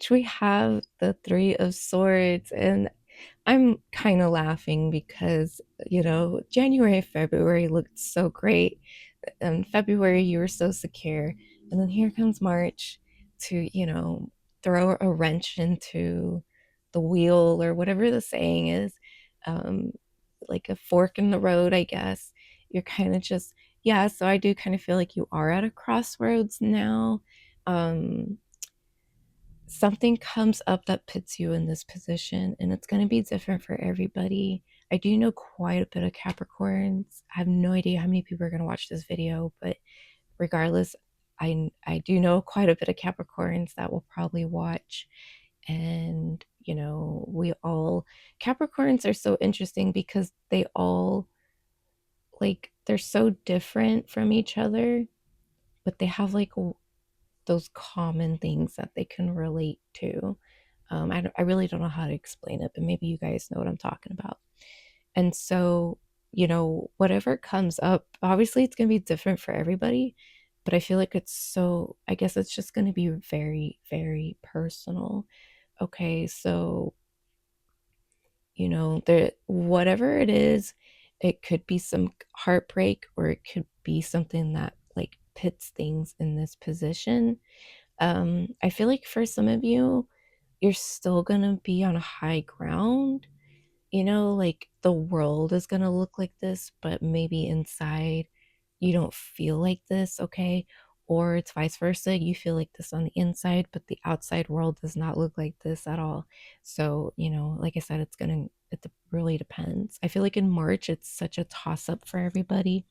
March, we have the Three of Swords, and I'm kind of laughing because, January, February looked so great. In February, you were so secure. And then here comes March to, throw a wrench into the wheel or whatever the saying is. Um, like a fork in the road, I guess. You're kind of just, yeah, so I do kind of feel like you are at a crossroads now. Um, Something comes up that puts you in this position, and it's going to be different for everybody. I do know quite a bit of Capricorns. I have no idea how many people are going to watch this video, but regardless, I do know quite a bit of Capricorns that will probably watch. And we all, Capricorns are so interesting because they all, like, they're so different from each other, but they have like those common things that they can relate to. I really don't know how to explain it, but maybe you guys know what I'm talking about. And so, whatever comes up, obviously it's going to be different for everybody, but I feel like I guess it's just going to be very, very personal. Okay, so, whatever it is, it could be some heartbreak, or it could be something that like pits things in this position. I feel like for some of you, you're still gonna be on a high ground. Like the world is gonna look like this, but maybe inside you don't feel like this, okay? Or it's vice versa. You feel like this on the inside, but the outside world does not look like this at all. So, like I said, it really depends. I feel like in March, it's such a toss up for everybody.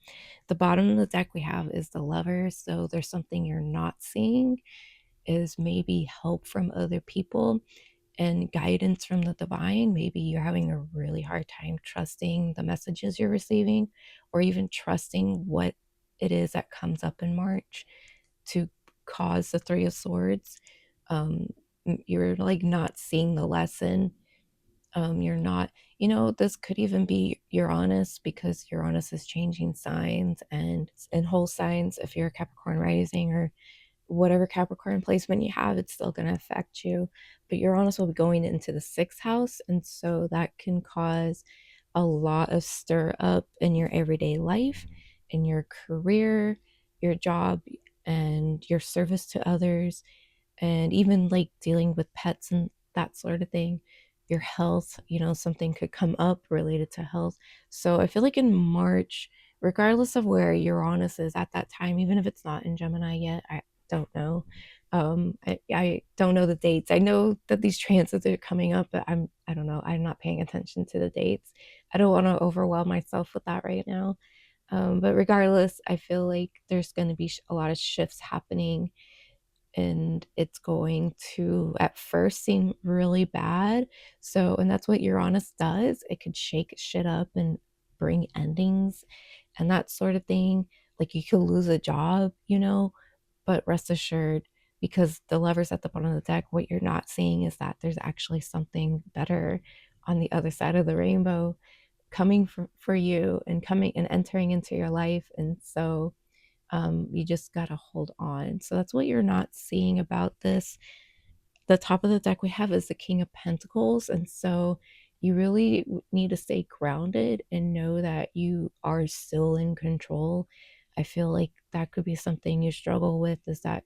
The bottom of the deck we have is the Lovers. So there's something you're not seeing, is maybe help from other people and guidance from the divine. Maybe you're having a really hard time trusting the messages you're receiving, or even trusting what it is that comes up in March to cause the Three of Swords. Um, you're like not seeing the lesson. You're not, this could even be Uranus, because Uranus is changing signs and whole signs. If you're a Capricorn rising or whatever Capricorn placement you have, it's still going to affect you. But Uranus will be going into the sixth house, and so that can cause a lot of stir up in your everyday life, in your career, your job, and your service to others, and even like dealing with pets and that sort of thing. Your health, something could come up related to health. So I feel like in March, regardless of where Uranus is at that time, even if it's not in Gemini yet, I don't know. I don't know the dates. I know that these transits are coming up, but I don't know. I'm not paying attention to the dates. I don't want to overwhelm myself with that right now. But regardless, I feel like there's going to be a lot of shifts happening, and it's going to at first seem really bad. So, and that's what Uranus does. It could shake shit up and bring endings and that sort of thing. Like you could lose a job, but rest assured, because the Lovers at the bottom of the deck, what you're not seeing is that there's actually something better on the other side of the rainbow coming for you, and coming and entering into your life. And so you just got to hold on. So that's what you're not seeing about this. The top of the deck we have is the King of Pentacles. And so you really need to stay grounded and know that you are still in control. I feel like that could be something you struggle with, is that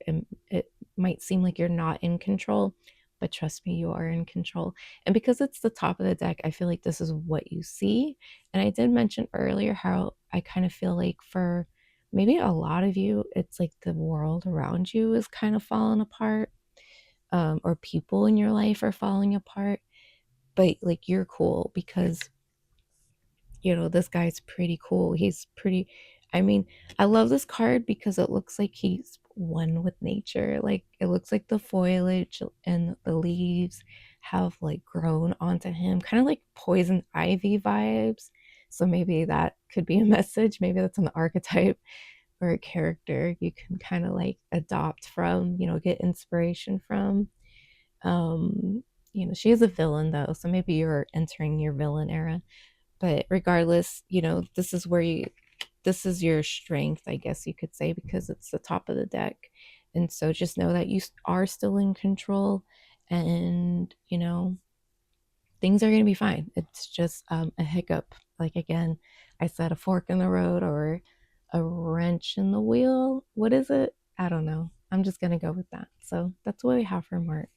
it might seem like you're not in control, but trust me, you are in control. And because it's the top of the deck, I feel like this is what you see. And I did mention earlier how I kind of feel like for maybe a lot of you, it's like the world around you is kind of falling apart, or people in your life are falling apart. But like you're cool because this guy's pretty cool. He's pretty, I mean, I love this card because it looks like he's one with nature. Like it looks like the foliage and the leaves have like grown onto him, kind of like poison ivy vibes. So maybe that could be a message. Maybe that's an archetype or a character you can kind of like adopt from, get inspiration from. She is a villain though, so maybe you're entering your villain era. But regardless, this is your strength, I guess you could say, because it's the top of the deck. And so just know that you are still in control, and things are going to be fine. It's just a hiccup. Like, again, I said, a fork in the road or a wrench in the wheel. What is it? I don't know. I'm just going to go with that. So that's what we have for March.